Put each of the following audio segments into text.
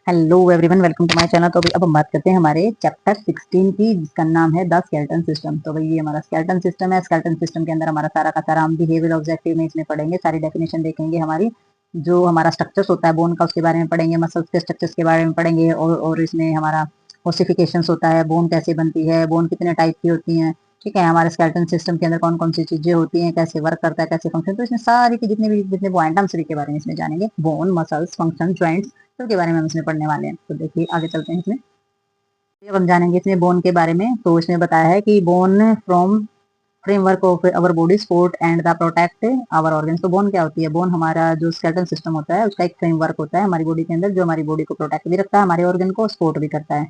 Hello everyone, welcome to my channel. तो अभी अब हम बात करते हैं हमारे चैप्टर 16 की, जिसका नाम है द स्केलेटन सिस्टम। तो भाई ये हमारा स्केलेटन सिस्टम है। स्केलेटन सिस्टम के अंदर हमारा सारा का सारा हम बिहेवियर ऑब्जेक्टिव में इसमें पढ़ेंगे, सारी डेफिनेशन देखेंगे, हमारी जो हमारा स्ट्रक्चर्स होता है बोन का उसके बारे में पढ़ेंगे, मसल्स के स्ट्रक्चर्स के बारे में पढ़ेंगे, और इसमें हमारा ओसिफिकेशंस होता है, बोन कैसे बनती है, बोन कितने टाइप की होती हैं, ठीक है, हमारे स्केलेटन सिस्टम के अंदर कौन कौन सी चीजें होती हैं, कैसे वर्क करता है, कैसे फंक्शन। तो इसमें सारी की जितने वो आइटम्स के बारे में इसमें जानेंगे, बोन, मसल्स, फंक्शन, ज्वाइंट्स, सबके बारे में हम इसमें पढ़ने वाले हैं। तो देखिए आगे चलते हैं इसमें। अब हम जानेंगे इसमें बोन के बारे में। तो इसमें बताया है कि bone from framework of our body support and the protect our organs. तो बोन क्या होती है? बोन हमारा जो स्केलेटन सिस्टम होता है उसका एक फ्रेमवर्क होता है हमारी बॉडी के अंदर, जो हमारी बॉडी को प्रोटेक्ट भी रखता है, हमारे ऑर्गन को सपोर्ट भी करता है।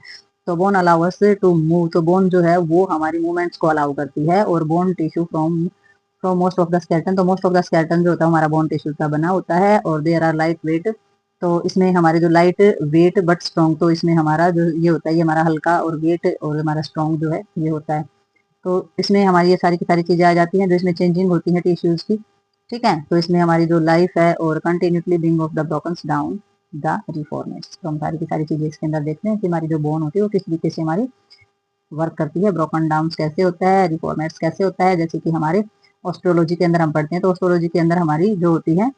तो bone allow us to move. तो बोन जो है वो हमारी मूवमेंट्स को अलाउ करती है। और bone tissue from from most of the skeleton. तो मोस्ट ऑफ द स्केलेटन जो होता है हमारा बोन टिश्यू का बना होता है। और देयर आर लाइट वेट। तो इसमें हमारे जो लाइट वेट बट स्ट्रॉन्ग, तो इसमें हमारा जो ये होता है, ये हमारा हल्का और वेट और हमारा स्ट्रॉन्ग जो है ये होता है। तो इसमें हमारी ये सारी की सारी चीजें आ जाती हैं जो इसमें चेंजिंग होती है टिश्यूज की, ठीक है। तो इसमें हमारी जो लाइफ है और continuously being of the broken down the reformats. तो हम सारी की सारी चीजें इसके अंदर देखते हैं कि हमारी जो बोन होती है वो किस तरीके से हमारी वर्क करती है, ब्रोकन डाउन कैसे होता है, रिफॉर्मेट्स कैसे होता है। जैसे कि हमारे ऑस्ट्रोलॉजी के अंदर हम पढ़ते हैं, तो ऑस्ट्रोलॉजी के अंदर हमारी जो होती है,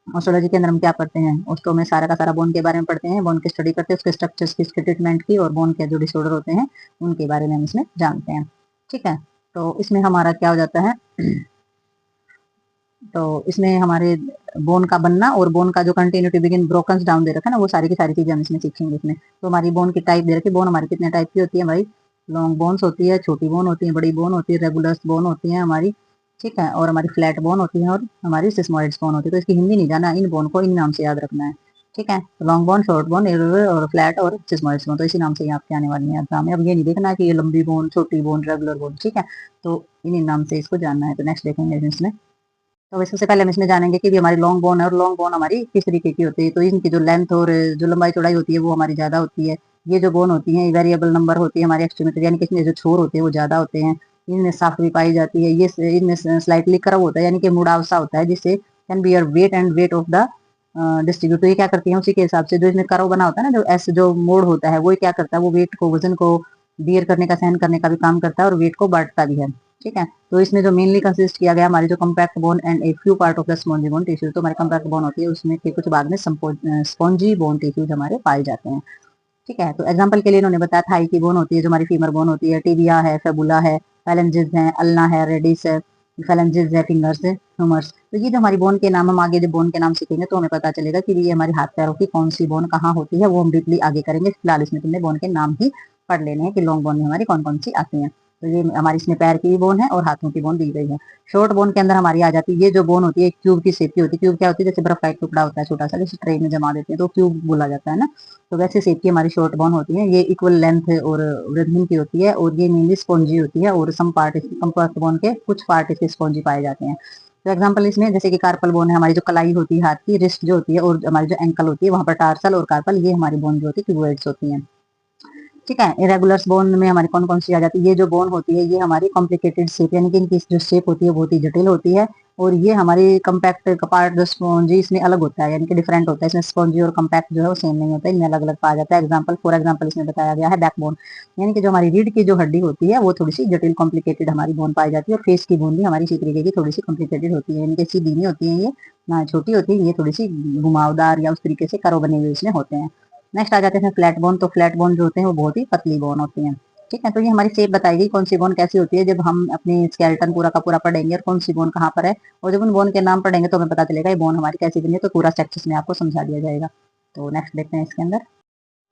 ऑस्ट्रोलॉजी के अंदर हम क्या पढ़ते हैं, ऑस्ट्रो में सारा का सारा बोन के बारे में पढ़ते हैं, बोन की स्टडी करते हैं, उसके स्ट्रक्चर्स की, उसके ट्रीटमेंट की, और बोन के जो डिसऑर्डर होते हैं उनके बारे में हम इसमें जानते हैं, ठीक है। तो इसमें हमारा क्या हो जाता है, तो इसमें हमारे बोन का बनना और बोन का जो कंटिन्यूटी बिगिन ब्रोकन डाउन दे रखा है ना, वो सारी की सारी चीजें हम इसमें सीखेंगे इसमें। तो हमारी बोन की टाइप दे रखी है। बोन हमारी कितने टाइप की होती है भाई? लॉन्ग बोन्स होती है, छोटी बोन होती है, बड़ी बोन होती है, रेगुलर बोन होती है हमारी, ठीक है, और हमारी फ्लैट बोन होती है, और हमारी सिस्मोइड्स बोन होती है। तो इसकी हिंदी नहीं जाना, इन बोन को इन नाम से याद रखना है, ठीक है। Long bone, short bone, irregular और फ्लैट और सिस्मोइड्स बोन, तो इसी नाम से ही आपके आने वाली है एग्जाम में। अब ये नहीं देखना कि ये लंबी बोन, छोटी बोन, रेगुलर बोन, ठीक है। तो इन नाम से इसको जानना है। तो नेक्स्ट देखेंगे इसमें। तो सबसे पहले हम इसमें जानेंगे कि हमारी लॉन्ग बोन है, और लॉन्ग बोन हमारी किस तरीके की होती है। तो इनकी जो लेंथ और जो लंबाई चौड़ाई होती है वो हमारी ज्यादा होती है। ये जो बोन होती है वेरिएबल नंबर होती है हमारी एक्सट्रीमिटी, यानी कि इसमें जो छोर होते हैं वो ज्यादा होते हैं। इनमें साफ भी पाई जाती है। ये इनमें स्लाइटली कर्व होता है, यानी कि मुड़ाव सा होता है, जिससे can be your weight and weight of the distribute. तो ये क्या करती है, उसी के हिसाब से जो इसमें कर्व बना होता है ना, जो ऐसे जो मोड़ होता है, वो क्या करता है, वो वेट को, वजन को बियर करने का, सहन करने का भी काम करता है, और वेट को बांटता भी है, ठीक है। तो इसमें जो मेनली कंसिस्ट किया गया हमारी जो compact bone and a few part of the spongy bone tissue. तो हमारी कम्पैक्ट बोन होती है, उसमें के कुछ भाग में स्पॉन्जी बोन टिश्यूज हमारे पाए जाते हैं, ठीक है। तो एग्जाम्पल के लिए इन्होंने बताया थाई की बोन होती है, जो हमारी फीमर बोन होती है, टिबिया है, फेबुला है, फैलेंजेस है, अल्ना है, रेडिस है, फैलेंजेस है, फिंगर्स है, ह्यूमर्स। तो ये जो हमारी बोन के नाम, हम आगे जब बोन के नाम सीखेंगे तो हमें पता चलेगा कि ये हमारे हाथ पैरों की कौन सी बोन कहाँ होती है, वो हम डीपली आगे करेंगे। फिलहाल इसमें तुमने बोन के नाम ही पढ़ लेने हैं कि लॉन्ग बोन में हमारी कौन कौन सी आती हैं। तो ये हमारी इसमें पैर की भी बोन है और हाथों की बोन दी गई है। शॉर्ट बोन के अंदर हमारी आ जाती है, ये जो बोन होती है एक क्यूब की शेप की होती है। क्यूब क्या होती है? जैसे बर्फ का एक टुकड़ा होता है छोटा सा, जैसे ट्रे में जमा देते हैं तो क्यूब बोला जाता है ना। तो वैसे शेप की हमारी शॉर्ट बोन होती है। ये इक्वल लेंथ और रिदम की होती है, और ये मेनली स्पॉन्जी होती है, और सम पार्ट कंपैक्ट बोन के कुछ पार्ट इसके स्पॉन्जी पाए जाते हैं। तो एग्जांपल इसमें जैसे कि कार्पल बोन है, हमारी जो कलाई होती है हाथ की, रिस्ट जो होती है, और हमारी जो एंकल होती है वहां पर टार्सल और कार्पल, ये हमारी बोन जो होती है क्यूबॉइड्स होती है, ठीक है। इरेगुलर बोन में हमारी कौन कौन सी आ जाती है? ये जो बोन होती है ये हमारी कॉम्प्लिकेटेड शेप, यानी कि इनकी जो शेप होती है बहुत ही जटिल होती है। और ये हमारी कम्पैक्ट पार्ट जो स्पॉन्जी इसमें अलग होता है, यानी कि डिफरेंट होता है। इसमें स्पॉन्जी और कम्पैक्ट जो है वो सेम नहीं होता है, इनमें अलग अलग पाया जाता है। एग्जाम्पल फॉर एग्जाम्पल इसमें बताया गया है बैकबोन, यानी कि जो हमारी रीढ़ की जो हड्डी होती है वो थोड़ी सी जटिल कॉम्प्लिकेटेड हमारी बोन पाई जाती है। और फेस की बोन भी हमारी इसी तरीके की थोड़ी सी कॉम्प्लिकेटेड होती है, यानी कि सीधी नहीं होती है ये, ना छोटी होती है, ये थोड़ी सी घुमावदार या उस तरीके से कर्व बने हुए इसमें होते हैं। नेक्स्ट आ जाते हैं फ्लैट बोन। तो फ्लैट बोन जो होते हैं वो बहुत ही पतली बोन होती हैं, ठीक है। तो ये हमारी शेप बताएगी कौन सी बोन कैसी होती है, जब हम अपनी स्केलेटन पूरा का पूरा पढ़ेंगे और कौन सी बोन कहाँ पर है, और जब उन बोन के नाम पढ़ेंगे तो हमें पता चलेगा ये बोन हमारी कैसी बनी है। तो पूरा स्ट्रक्चर में आपको समझा दिया जाएगा। तो नेक्स्ट देखते हैं इसके अंदर।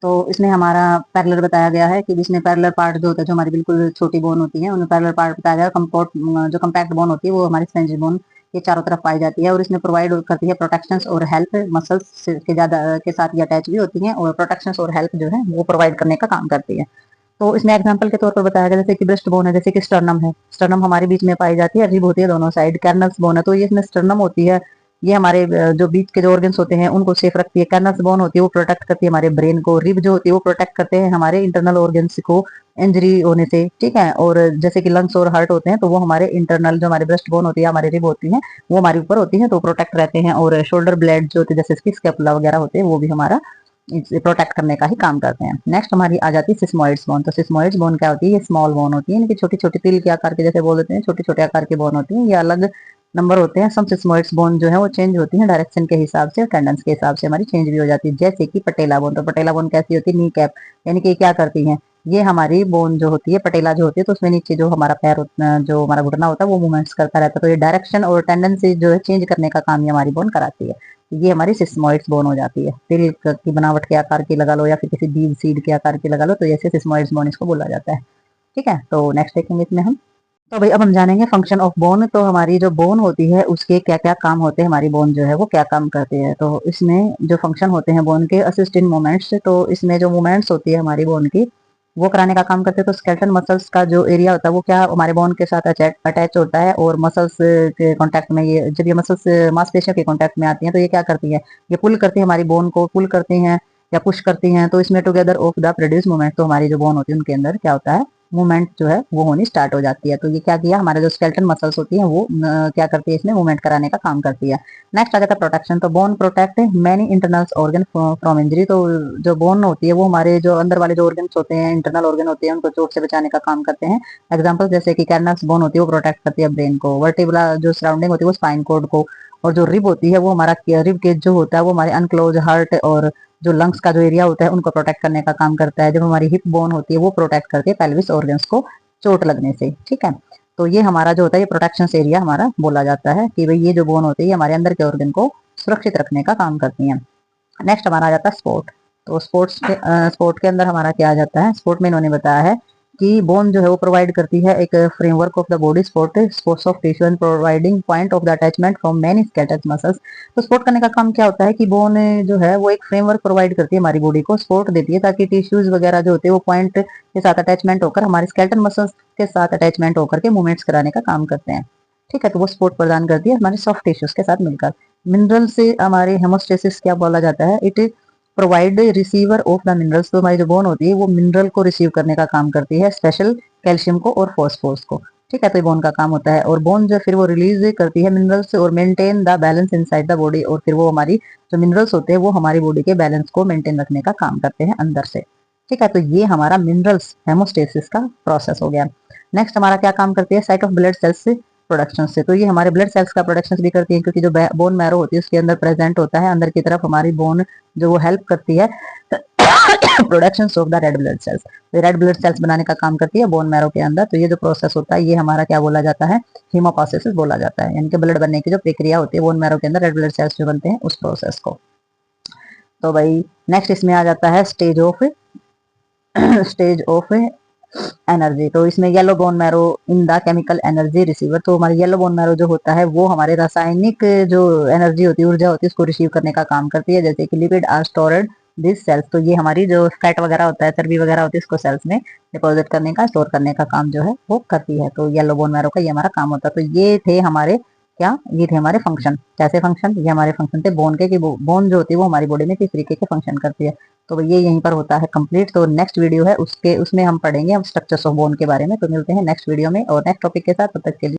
तो इसमें हमारा पैरेलल बताया गया है कि इसमें पैरेलल पार्ट जो होता है, जो हमारी बिल्कुल छोटी बोन होती है, उनमें पैरेलल पार्ट बताया गया। कंपोर्ट जो कम्पैक्ट बोन होती है वो हमारी स्पंजी बोन के चारों तरफ पाई जाती है, और इसमें प्रोवाइड करती है प्रोटेक्शंस और हेल्प। मसल्स के ज्यादा के साथ ये अटैच भी होती हैं, और प्रोटेक्शंस और हेल्प जो है वो प्रोवाइड करने का काम करती है। तो इसमें एग्जांपल के तौर पर बताया गया जैसे कि ब्रेस्ट बोन है, जैसे कि स्टर्नम है। स्टर्नम हमारे बीच में पाई जाती है, रिब होती है दोनों साइड। कैर्नस बोन है, तो ये इसमें स्टर्नम होती है, ये हमारे जो बीच के जो ऑर्गन्स होते हैं उनको सेफ रखती है। कैर्नस बोन होती है वो प्रोटेक्ट करती है हमारे ब्रेन को। रिब जो होती है वो प्रोटेक्ट करते हैं हमारे इंटरनल ऑर्गन्स को इंजरी होने से, ठीक है। और जैसे कि लंग्स और हार्ट होते हैं तो वो हमारे इंटरनल, जो हमारी ब्रेस्ट बोन होती है, हमारी रिब होती है, वो हमारे ऊपर होती है तो प्रोटेक्ट रहते हैं। और शोल्डर ब्लेड जो होते हैं जैसे कि स्कैपुला वगैरह होते हैं वो भी हमारा प्रोटेक्ट करने का ही काम करते हैं। नेक्स्ट हमारी आ जाती है सिस्मोइड्स बोन। तो सिस्मोइड्स बोन क्या होती है, ये स्मॉल बोन होती है, इनकी छोटी छोटी तिल के आकार के जैसे बोल देते हैं, छोटे छोटे आकार के बोन होती हैं, ये अलग नंबर होते हैं। सम सिस्मोइड्स बोन जो है वो चेंज होती है डायरेक्शन के हिसाब से, टेंडेंस के हिसाब से हमारी चेंज भी हो जाती है, जैसे कि पटेला बोन। तो पटेला बोन कैसी होती है, नी कैप, यानी कि क्या करती है, ये हमारी बोन जो होती है पटेला जो होती है, तो उसमें नीचे जो हमारा पैर जो हमारा घुटना होता है वो मूवमेंट्स करता रहता है, तो ये डायरेक्शन और टेंडेंसी जो है चेंज करने का काम ये हमारी बोन कराती है। ये हमारी सिस्मोइड्स बोन हो जाती है, तिल की बनावट के आकार की लगा लो या फिर किसी बीज सीड के आकार की लगा लो, तो ऐसे सिस्मोइड्स बोन इसको बोला जाता है। ठीक है, तो नेक्स्ट देखेंगे इसमें हम। तो भाई अब हम जानेंगे फंक्शन ऑफ बोन। तो हमारी जो बोन होती है उसके क्या क्या काम होते हैं, हमारी बोन जो है वो क्या काम करती है। तो इसमें जो फंक्शन होते हैं बोन के, असिस्ट इन मूवमेंट्स, तो इसमें जो मूवमेंट्स होती है हमारी बोन की वो कराने का काम करते हैं। तो स्केलेटन मसल्स का जो एरिया होता है वो क्या हमारे बोन के साथ अटैच होता है, और मसल्स के कांटेक्ट में, ये जब ये मसल्स मांसपेशियों के कांटेक्ट में आती हैं तो ये क्या करती है, ये पुल करती है हमारी बोन को, पुल करती हैं या पुश करती हैं, तो इसमें together of the produce movement, तो हमारी जो बोन होती है उनके अंदर क्या होता है, मूवमेंट जो है वो होनी स्टार्ट हो जाती है। तो ये क्या किया, हमारे जो स्केलेटन मसल्स होती हैं वो क्या करती है, इसमें मूवमेंट कराने का काम करती है। नेक्स्ट आ जाता है प्रोटेक्शन। तो bone protect many internals organ from injury. तो जो बोन होती है वो हमारे जो अंदर वाले जो ऑर्गन्स होते हैं, इंटरनल ऑर्गन होते हैं, उनको चोट से बचाने का काम करते हैं। एग्जाम्पल जैसे कि कैर्नस बोन होती है वो प्रोटेक्ट करती है ब्रेन को, वर्टिब्रा जो सराउंडिंग होती है वो स्पाइन कोड को, और जो रिब होती है वो हमारा रिब केज जो होता है वो हमारे अनक्लोज हार्ट और जो लंग्स का जो एरिया होता है उनको प्रोटेक्ट करने का काम करता है। जब हमारी हिप बोन होती है वो प्रोटेक्ट करती है पेल्विस ऑर्गन्स को चोट लगने से। ठीक है, तो ये हमारा जो होता है ये प्रोटेक्शन एरिया हमारा बोला जाता है कि भाई ये जो बोन होती है हमारे अंदर के ऑर्गन को सुरक्षित रखने का काम करती है। नेक्स्ट हमारा आ जाता है स्पोर्ट। तो स्पोर्ट के अंदर हमारा क्या आ जाता है, स्पोर्ट में इन्होंने बताया है कि बोन जो है वो प्रोवाइड करती है एक framework of the body sports of tissue and providing point of the attachment from many skeletal muscles. तो स्पोर्ट करने का काम क्या होता है कि बोन जो है वो एक फ्रेमवर्क प्रोवाइड करती है हमारी बॉडी को, सपोर्ट देती है, ताकि टिश्यूज वगैरह जो होते हैं वो पॉइंट के साथ अटैचमेंट होकर हमारे स्केलेटल मसल्स के साथ अटैचमेंट होकर के मूवमेंट्स कराने का काम करते हैं। ठीक है, तो वो सपोर्ट प्रदान करती है हमारे सॉफ्ट टिश्यूज के साथ मिलकर। मिनरल से हमारे हेमोस्टेसिस क्या बोला जाता है, it provide receiver of the minerals. तो हमारी जो बोन होती है वो मिनरल को रिसीव करने का काम करती है, स्पेशल कैल्शियम को और फॉस्फोरस को। ठीक है, तो ये बोन का काम होता है, और बोन जो फिर वो रिलीज करती है मिनरल्स और maintain the balance inside the body, और फिर वो हमारी जो मिनरल्स होते हैं वो हमारी बॉडी के बैलेंस को मेंटेन रखने का काम करते हैं अंदर से। ठीक है, तो ये हमारा मिनरल्स हेमोस्टेसिस का प्रोसेस हो गया। नेक्स्ट हमारा क्या काम करती है, site of blood cells production से। तो ये हमारे ब्लड सेल्स का प्रोडक्शन भी करती है, क्योंकि जो बोन मैरो होती है उसके अंदर प्रेजेंट होता है, अंदर की तरफ हमारी बोन जो वो हेल्प करती है production of the red blood cells. तो रेड ब्लड सेल्स बनाने का काम करती है बोन मैरो के अंदर। तो ये जो प्रोसेस होता है ये हमारा क्या बोला जाता है, हीमोपोसिस बोला जाता है, यानी कि ब्लड बनने की जो प्रक्रिया होती है बोन मैरो के अंदर रेड ब्लड सेल्स जो बनते हैं उस प्रोसेस को। तो भाई नेक्स्ट इसमें आ जाता है स्टेज ऑफ एनर्जी। तो इसमें yellow bone marrow in the chemical energy receiver. तो हमारे येलो बोन मैरो जो होता है वो हमारे रासायनिक जो एनर्जी होती है, ऊर्जा होती है, उसको रिसीव करने का काम करती है, जैसे कि lipid are stored this cells. तो ये हमारी जो फैट वगैरह होता है, चर्बी वगैरह होती है, उसको सेल्स में डिपॉजिट करने का, स्टोर करने का काम जो है वो करती है। तो येलो बोन मैरो का ये हमारा काम होता है। तो ये थे हमारे क्या, ये थे हमारे फंक्शन। कैसे फंक्शन, ये हमारे फंक्शन थे बोन के, कि बोन जो होती है वो हमारी बॉडी में किस तरीके के फंक्शन करती है। तो ये यहीं पर होता है कंप्लीट। तो नेक्स्ट वीडियो है उसमें हम पढ़ेंगे हम स्ट्रक्चर्स ऑफ बोन के बारे में। तो मिलते हैं नेक्स्ट वीडियो में और नेक्स्ट टॉपिक के साथ, तब तक के लिए